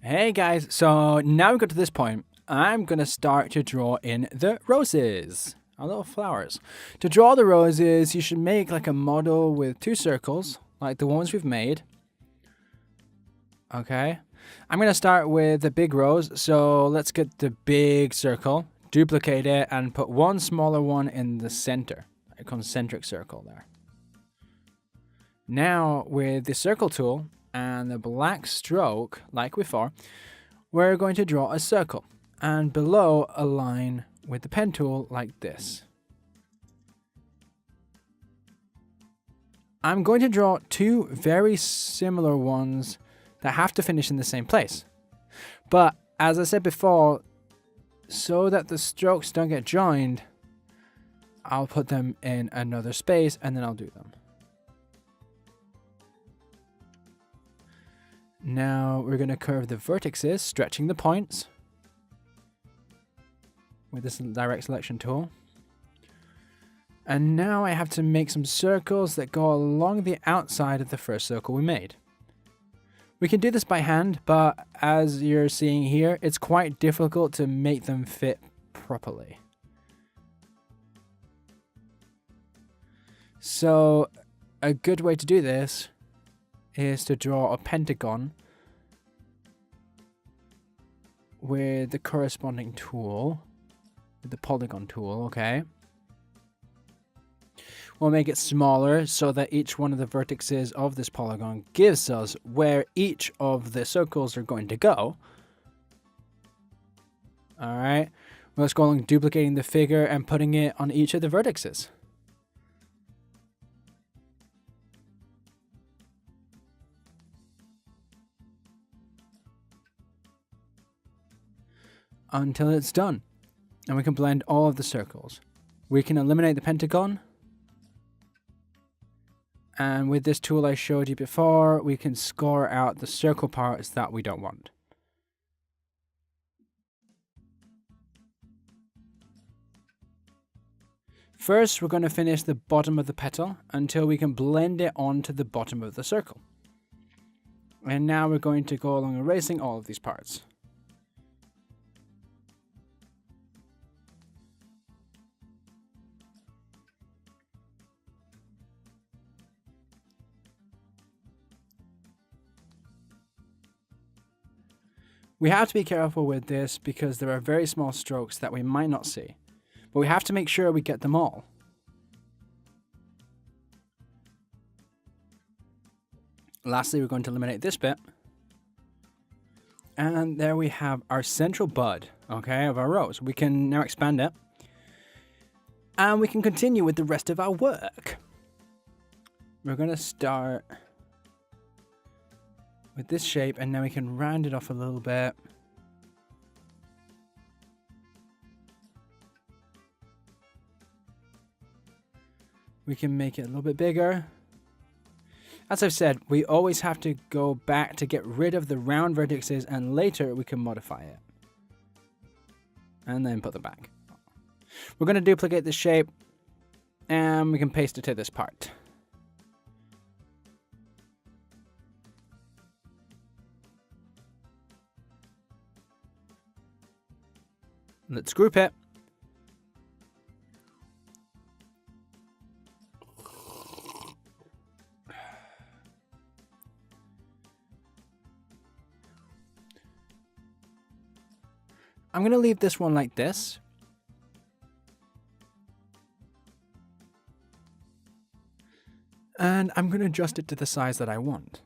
Hey guys, so now we got to this point. I'm gonna start to draw in the roses, our little flowers. To draw the roses, you should make like a model with two circles, like the ones we've made. Okay, I'm gonna start with the big rose, so let's get the big circle, duplicate it, and put one smaller one in the center, a concentric circle there. Now, with the circle tool and the black stroke, like before, we're going to draw a circle, and below a line with the pen tool like this. I'm going to draw two very similar ones that have to finish in the same place. But as I said before, so that the strokes don't get joined, I'll put them in another space and then I'll do them. Now we're going to curve the vertices, stretching the points with this direct selection tool. And now I have to make some circles that go along the outside of the first circle we made. We can do this by hand, but as you're seeing here, it's quite difficult to make them fit properly. So a good way to do this is to draw a pentagon with the corresponding tool, with the polygon tool, okay? We'll make it smaller so that each one of the vertices of this polygon gives us where each of the circles are going to go. Alright, let's go along duplicating the figure and putting it on each of the vertices. Until it's done. And we can blend all of the circles. We can eliminate the pentagon. And with this tool I showed you before, we can score out the circle parts that we don't want. First, we're going to finish the bottom of the petal until we can blend it onto the bottom of the circle. And now we're going to go along erasing all of these parts. We have to be careful with this because there are very small strokes that we might not see, but we have to make sure we get them all. Lastly, we're going to eliminate this bit. And there we have our central bud, okay, of our rose. We can now expand it. And we can continue with the rest of our work. We're going to start with this shape, and now we can round it off a little bit. We can make it a little bit bigger. As I've said, we always have to go back to get rid of the round vertices, and later we can modify it. And then put them back. We're going to duplicate the shape, and we can paste it to this part. Let's group it. I'm going to leave this one like this. And I'm going to adjust it to the size that I want.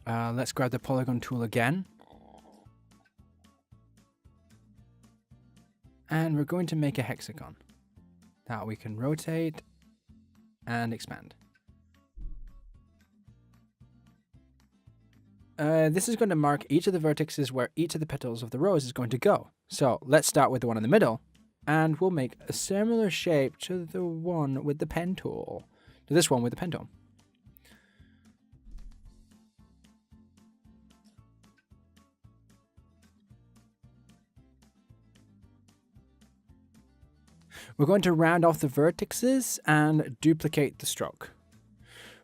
Let's grab the polygon tool again. And we're going to make a hexagon that we can rotate and expand. This is going to mark each of the vertices where each of the petals of the rose is going to go. So let's start with the one in the middle, and we'll make a similar shape to the one with the pen tool, to this one with the pen tool. We're going to round off the vertices and duplicate the stroke.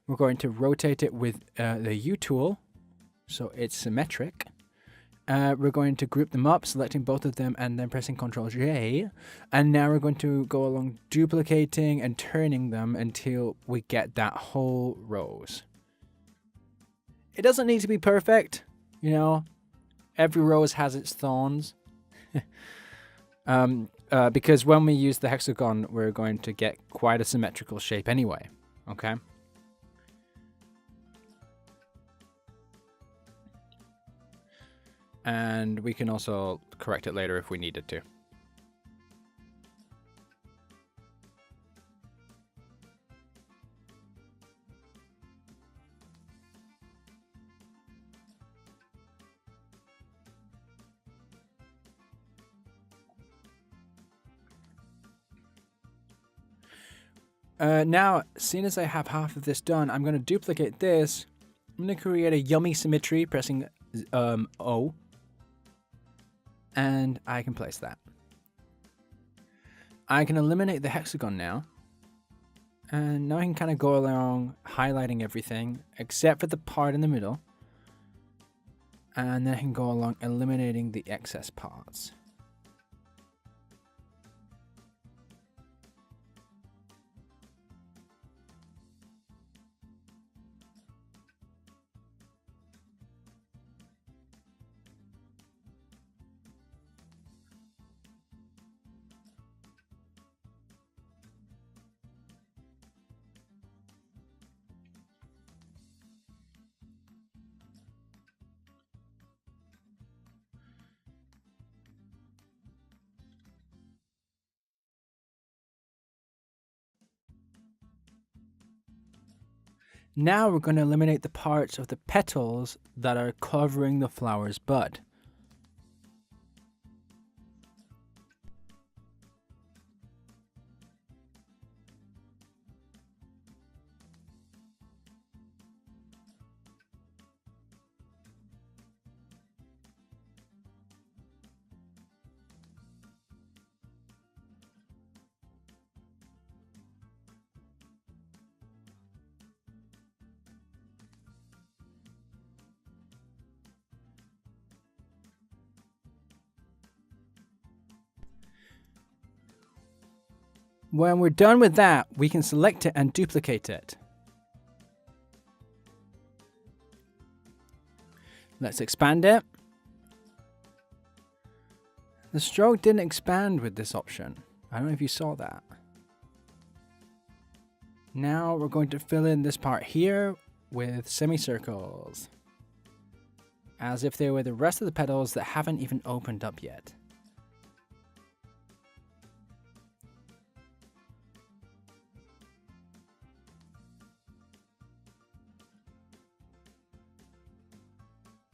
We're going to rotate it with the U tool, so it's symmetric. We're going to group them up, selecting both of them and then pressing Ctrl J. And now we're going to go along duplicating and turning them until we get that whole rows. It doesn't need to be perfect, you know. Every rose has its thorns. Because when we use the hexagon, we're going to get quite a symmetrical shape anyway, okay? And we can also correct it later if we needed to. Now, seeing as I have half of this done, I'm going to duplicate this. I'm going to create a yummy symmetry, pressing O. And I can place that. I can eliminate the hexagon now. And now I can kind of go along highlighting everything, except for the part in the middle. And then I can go along eliminating the excess parts. Now we're going to eliminate the parts of the petals that are covering the flower's bud. When we're done with that, we can select it and duplicate it. Let's expand it. The stroke didn't expand with this option. I don't know if you saw that. Now we're going to fill in this part here with semicircles, as if they were the rest of the petals that haven't even opened up yet.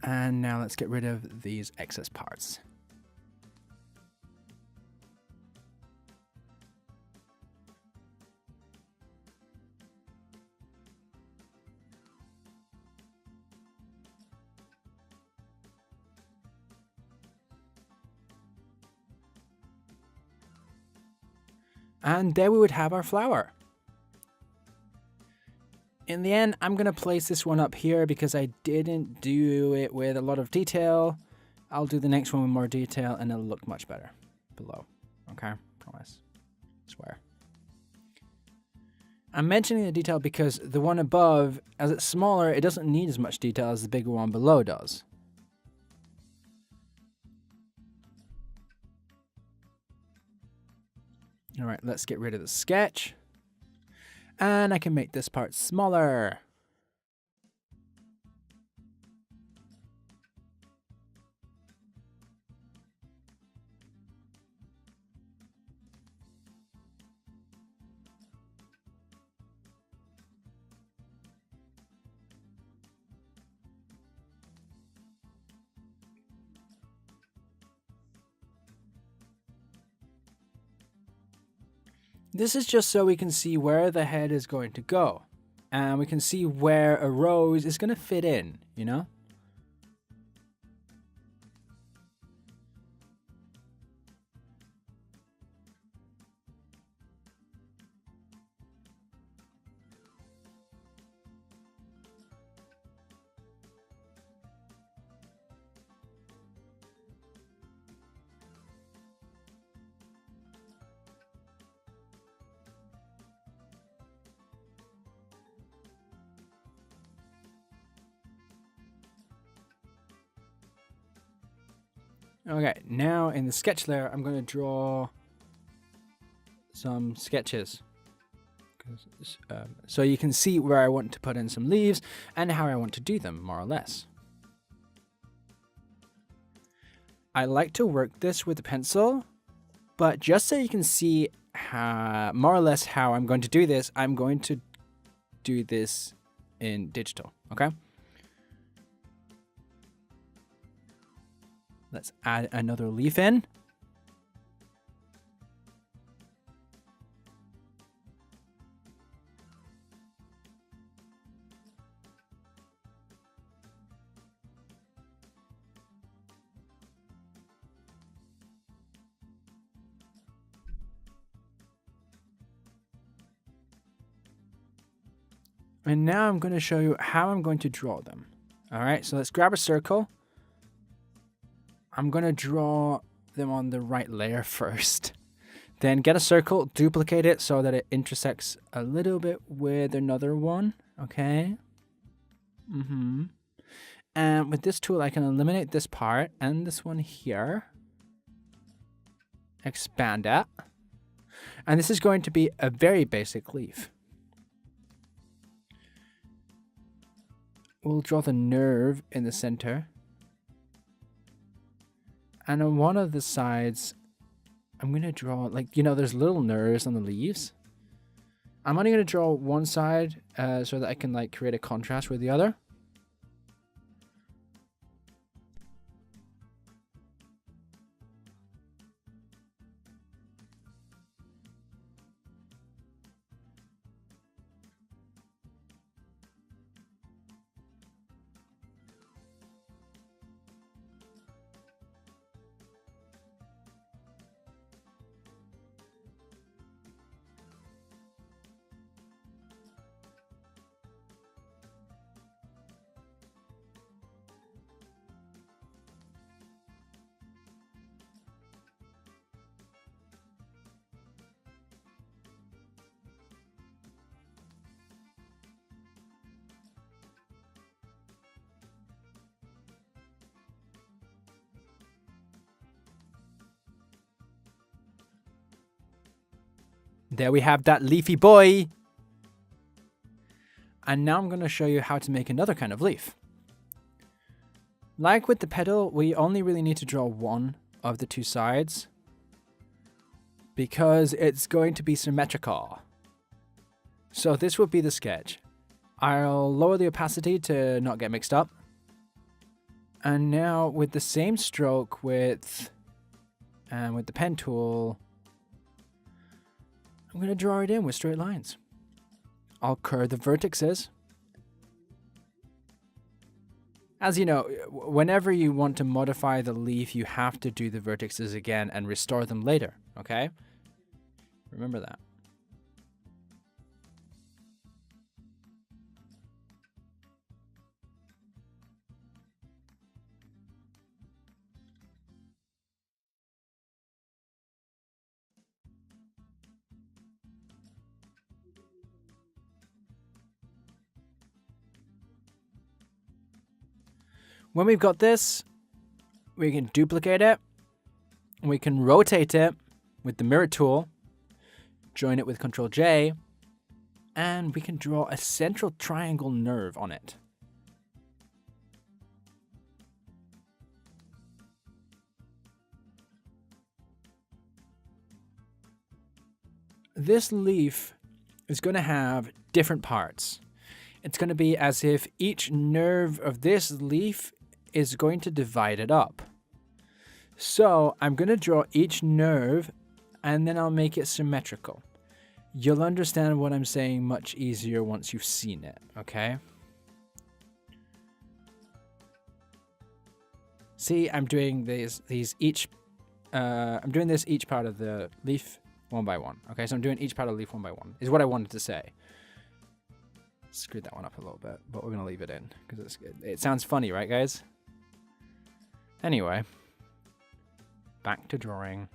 And now let's get rid of these excess parts. And there we would have our flower. In the end, I'm going to place this one up here because I didn't do it with a lot of detail. I'll do the next one with more detail and it'll look much better below. Okay? Promise. Swear. I'm mentioning the detail because the one above, as it's smaller, it doesn't need as much detail as the bigger one below does. All right, let's get rid of the sketch. And I can make this part smaller. This is just so we can see where the head is going to go. And we can see where a rose is going to fit in, you know? Okay, now in the sketch layer, I'm going to draw some sketches. So you can see where I want to put in some leaves and how I want to do them, more or less. I like to work this with a pencil, but just so you can see more or less how I'm going to do this, I'm going to do this in digital, okay? Let's add another leaf in. And now I'm going to show you how I'm going to draw them. All right, so let's grab a circle. I'm going to draw them on the right layer first. Then get a circle, duplicate it so that it intersects a little bit with another one. Okay. And with this tool, I can eliminate this part and this one here. Expand it. And this is going to be a very basic leaf. We'll draw the nerve in the center. And on one of the sides, I'm going to draw, like, you know, there's little nerves on the leaves. I'm only going to draw one side so that I can, like, create a contrast with the other. There we have that leafy boy. And now I'm going to show you how to make another kind of leaf. Like with the petal, we only really need to draw one of the two sides because it's going to be symmetrical. So this would be the sketch. I'll lower the opacity to not get mixed up. And now with the same stroke width and with the pen tool, I'm going to draw it in with straight lines. I'll curve the vertices. As you know, whenever you want to modify the leaf, you have to do the vertices again and restore them later, okay? Remember that. When we've got this, we can duplicate it. We can rotate it with the mirror tool, join it with Ctrl J, and we can draw a central triangle nerve on it. This leaf is going to have different parts. It's going to be as if each nerve of this leaf is going to divide it up. So I'm going to draw each nerve and then I'll make it symmetrical. You'll understand what I'm saying much easier once you've seen it, okay? See, I'm doing these each I'm doing this each part of the leaf one by one. Okay, so I'm doing each part of the leaf one by one is what I wanted to say. Screwed that one up a little bit, but we're going to leave it in because it sounds funny, right, guys? Anyway, back to drawing.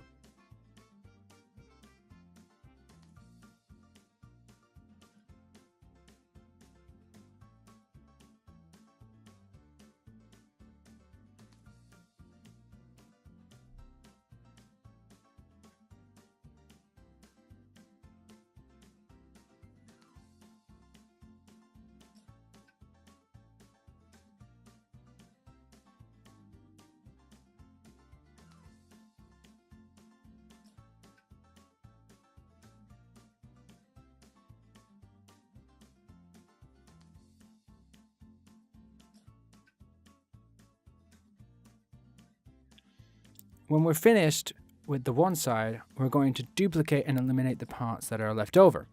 when we're finished with the one side, we're going to duplicate and eliminate the parts that are left over.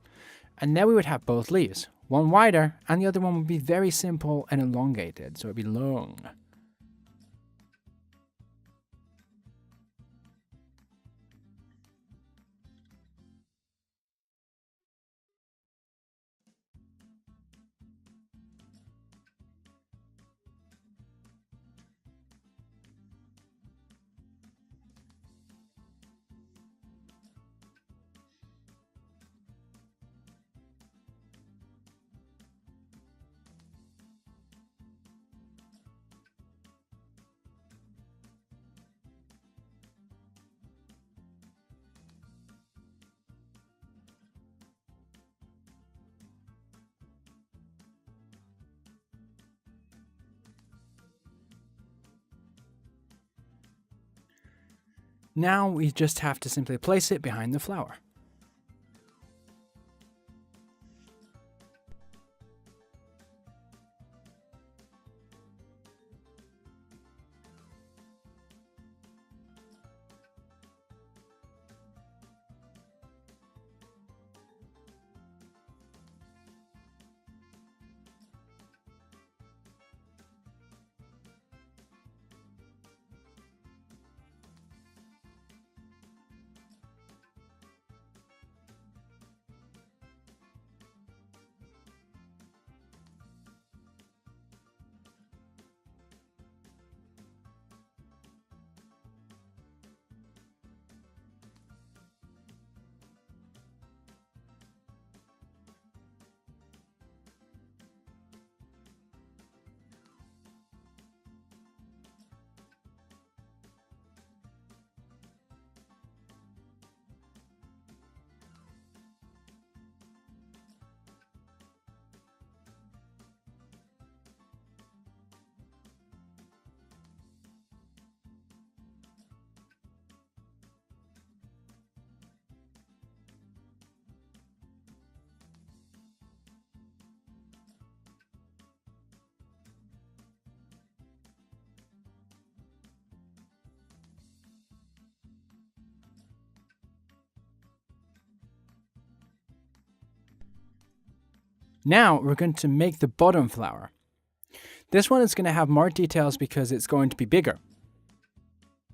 And then we would have both leaves, one wider and the other one would be very simple and elongated, so it'd be long. Now we just have to simply place it behind the flower. Now we're going to make the bottom flower. This one is going to have more details because it's going to be bigger.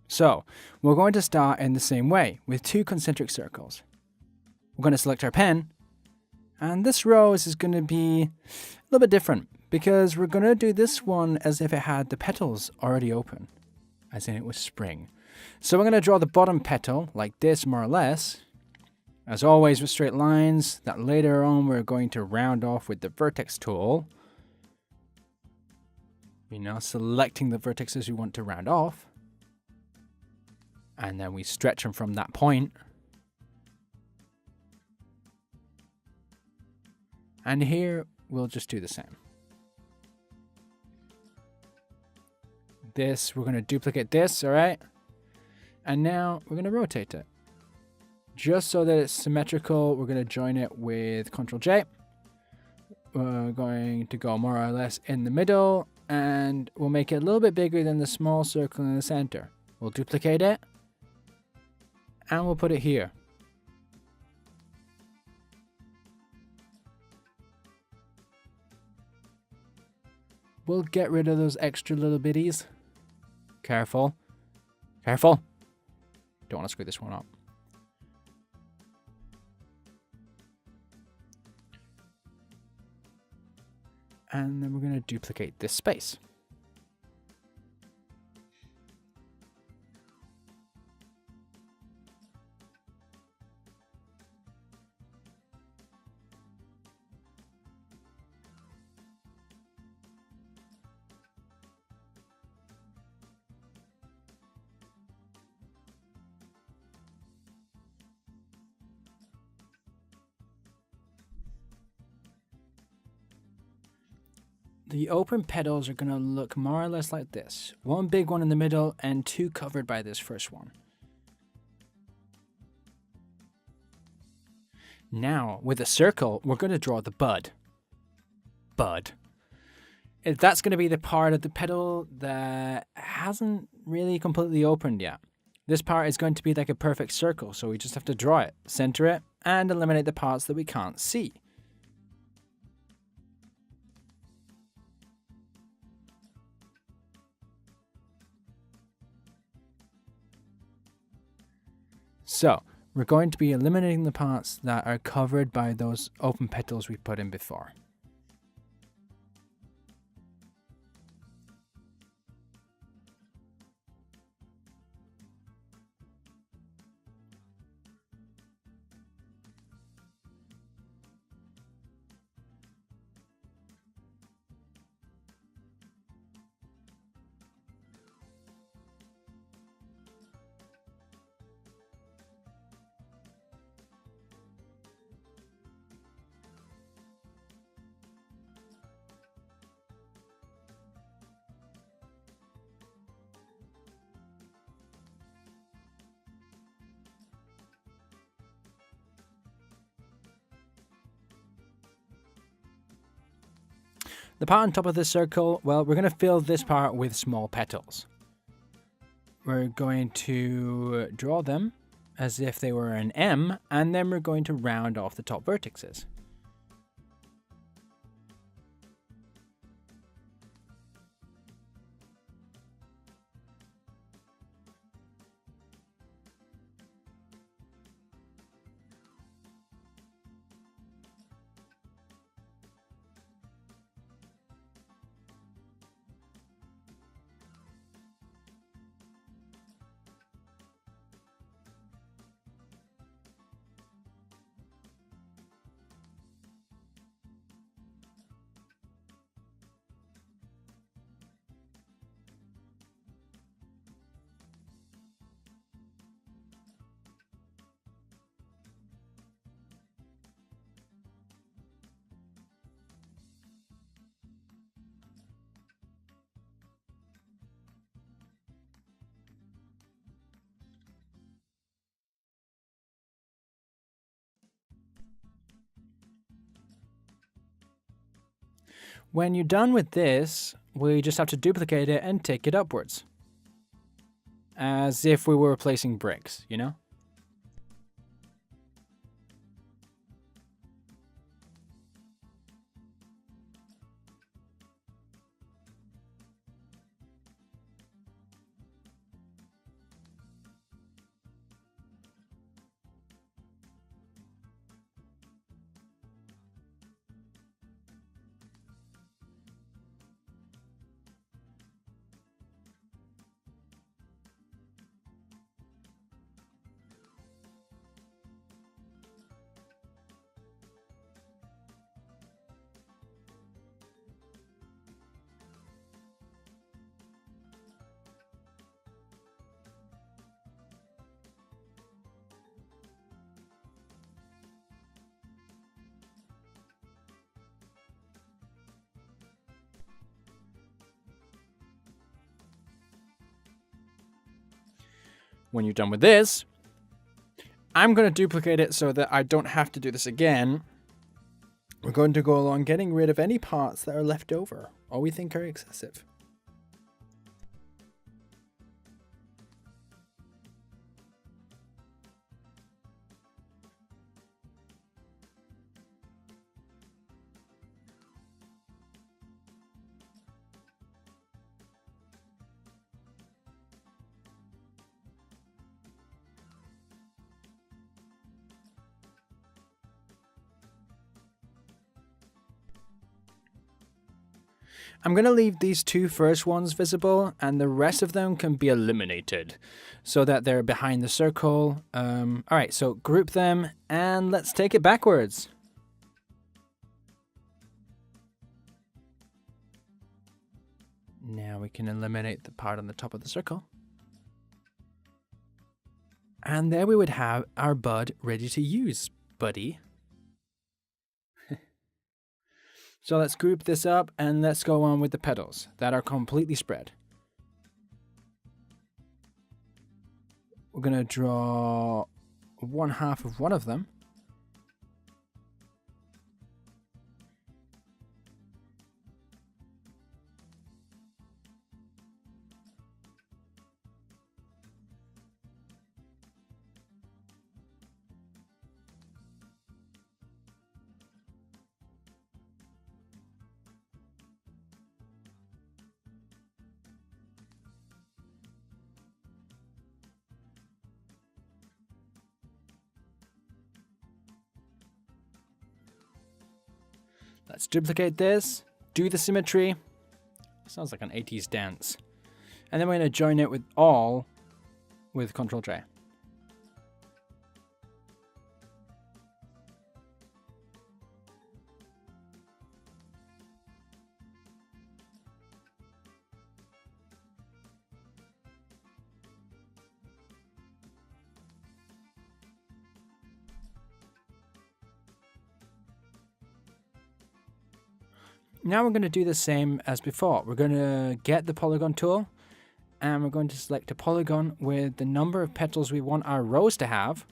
So we're going to start in the same way with 2 concentric circles. We're going to select our pen, and this rose is going to be a little bit different because we're going to do this one as if it had the petals already open, as in it was spring. So we're going to draw the bottom petal like this, more or less. As always with straight lines, that later on we're going to round off with the vertex tool. We're now selecting the vertices we want to round off. And then we stretch them from that point. And here we'll just do the same. This, we're going to duplicate this, alright? And now we're going to rotate it. Just so that it's symmetrical, we're going to join it with Ctrl J. We're going to go more or less in the middle, and we'll make it a little bit bigger than the small circle in the center. We'll duplicate it, and we'll put it here. We'll get rid of those extra little bitties. Careful. Careful. Don't want to screw this one up. And then we're going to duplicate this space. The open petals are going to look more or less like this. One big one in the middle and 2 covered by this first one. Now, with a circle, we're going to draw the bud. Bud. That's going to be the part of the petal that hasn't really completely opened yet. This part is going to be like a perfect circle, so we just have to draw it, center it, and eliminate the parts that we can't see. So, we're going to be eliminating the parts that are covered by those open petals we put in before. The part on top of the circle, well, we're going to fill this part with small petals. We're going to draw them as if they were an M, and then we're going to round off the top vertices. When you're done with this, we just have to duplicate it and take it upwards. As if we were replacing bricks, you know? When you're done with this, I'm going to duplicate it so that I don't have to do this again. We're going to go along getting rid of any parts that are left over or we think are excessive. I'm going to leave these two first ones visible and the rest of them can be eliminated so that they're behind the circle. All right, so group them and let's take it backwards. Now we can eliminate the part on the top of the circle. And there we would have our bud ready to use, buddy. So let's group this up and let's go on with the petals that are completely spread. We're going to draw one half of one of them. Let's duplicate this, do the symmetry. Sounds like an 80s dance. And then we're going to join it with all with Ctrl J. Now we're going to do the same as before. We're going to get the polygon tool and we're going to select a polygon with the number of petals we want our rose to have.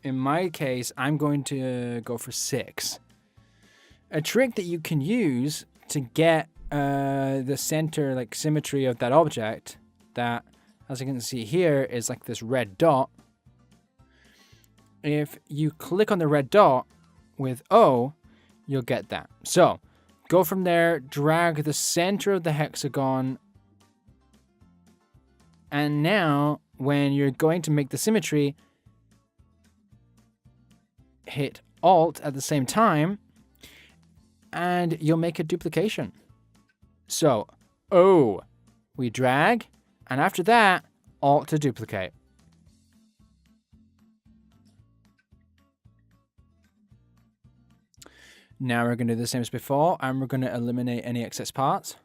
In my case, I'm going to go for 6. A trick that you can use to get the center like symmetry of that object, that as you can see here is like this red dot. If you click on the red dot with O, you'll get that. So go from there, drag the center of the hexagon, and now when you're going to make the symmetry, hit Alt at the same time, and you'll make a duplication. So, O, we drag, and after that, Alt to duplicate. Now we're going to do the same as before, and we're going to eliminate any excess parts.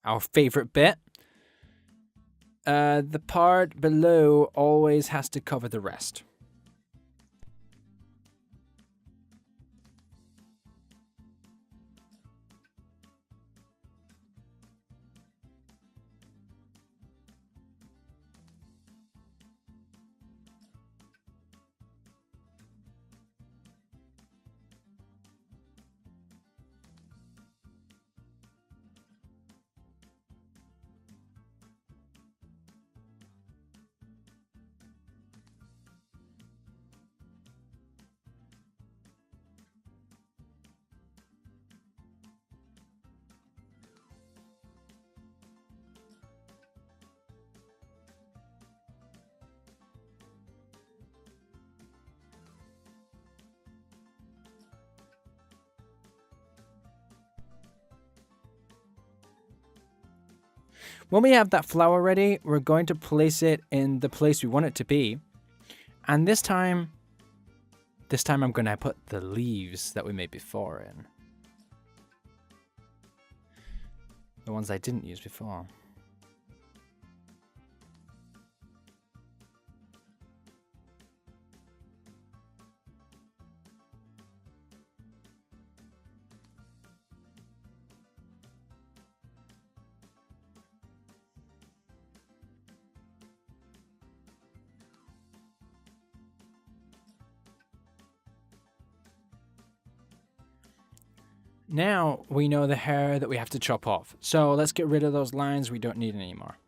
Our favorite bit. The part below always has to cover the rest. When we have that flower ready, we're going to place it in the place we want it to be. And this time I'm going to put the leaves that we made before in. The ones I didn't use before. Now we know the hair that we have to chop off. So let's get rid of those lines we don't need anymore.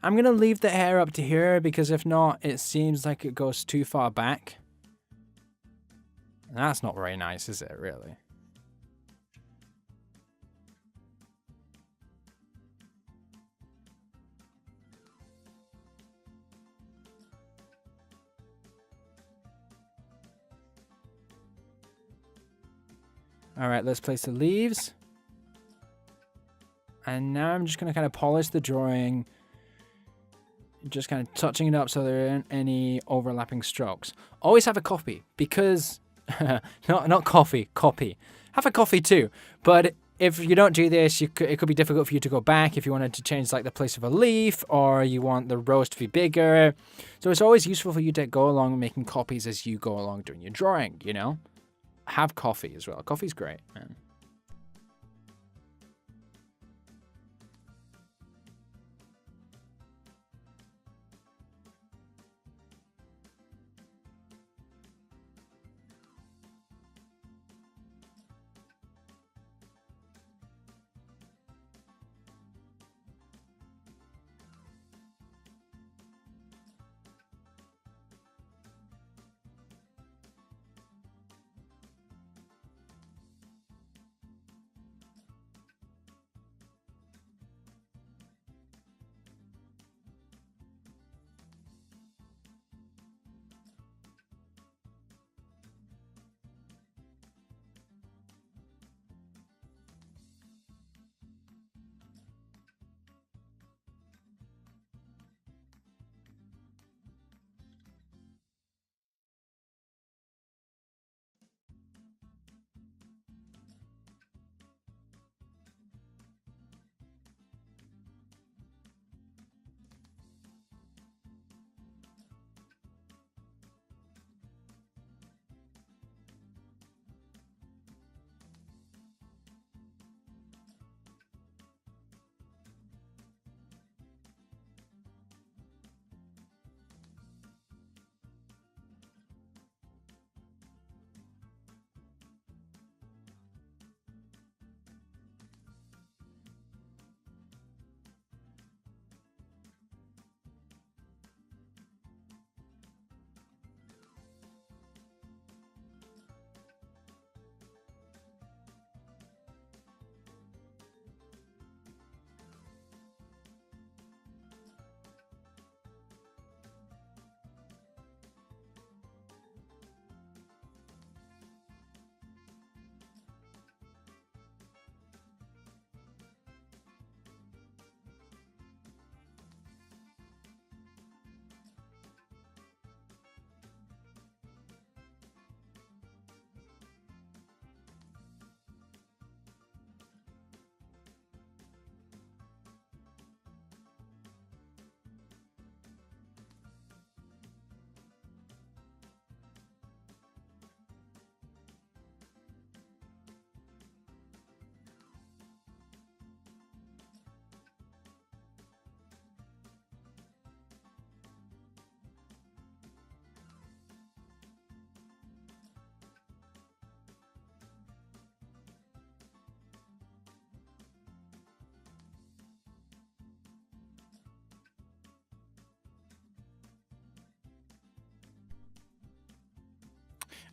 I'm going to leave the hair up to here because if not, it seems like it goes too far back. And that's not very nice, is it, really? All right, let's place the leaves. And now I'm just going to kind of polish the drawing. Just kind of touching it up so there aren't any overlapping strokes. Always have a copy because... not coffee, copy. have a coffee too. But if you don't do this, it could be difficult for you to go back if you wanted to change like the place of a leaf, or you want the rows to be bigger. So it's always useful for you to go along making copies as you go along doing your drawing, you know? Have coffee as well. Coffee's great, man.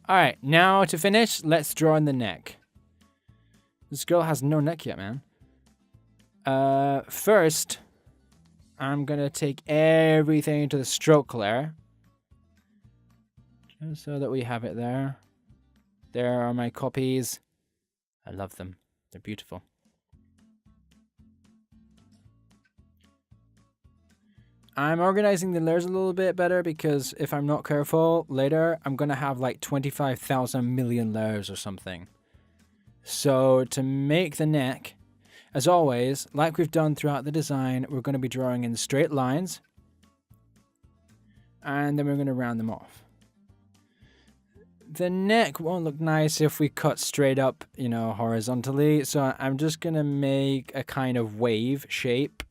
All right, now to finish, let's draw in the neck. This girl has no neck yet, man. First, I'm gonna take everything to the stroke layer, just so that we have it there. There are my copies. I love them. They're beautiful. I'm organizing the layers a little bit better because if I'm not careful, later I'm going to have like 25,000 million layers or something. So to make the neck, as always, like we've done throughout the design, we're going to be drawing in straight lines. And then we're going to round them off. The neck won't look nice if we cut straight up, you know, horizontally. So I'm just going to make a kind of wave shape.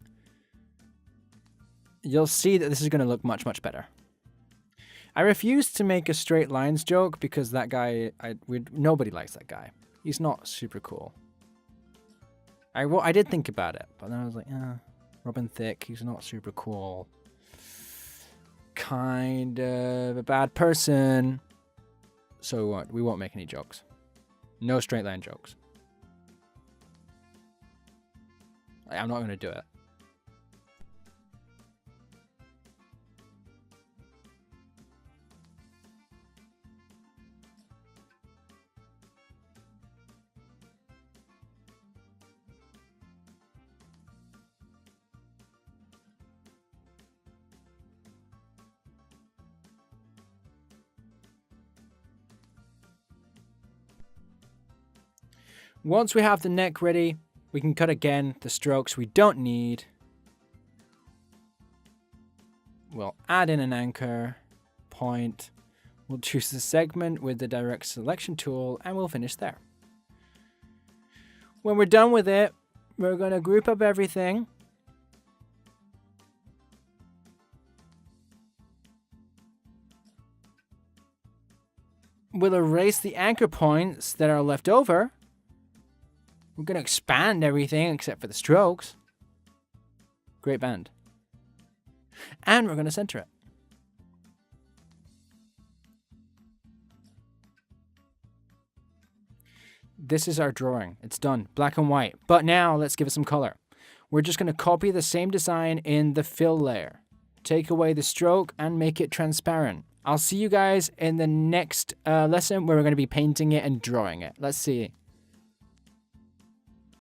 You'll see that this is going to look much, much better. I refuse to make a straight lines joke because that guy, nobody likes that guy. He's not super cool. I did think about it, but then I was like, Robin Thicke, he's not super cool. Kind of a bad person. So we won't make any jokes. No straight line jokes. I'm not going to do it. Once we have the neck ready, we can cut again the strokes we don't need. We'll add in an anchor point. We'll choose the segment with the direct selection tool and we'll finish there. When we're done with it, we're going to group up everything. We'll erase the anchor points that are left over. We're going to expand everything except for the strokes. Great band. And we're going to center it. This is our drawing. It's done. Black and white. But now let's give it some color. We're just going to copy the same design in the fill layer. Take away the stroke and make it transparent. I'll see you guys in the next lesson where we're going to be painting it and drawing it. Let's see.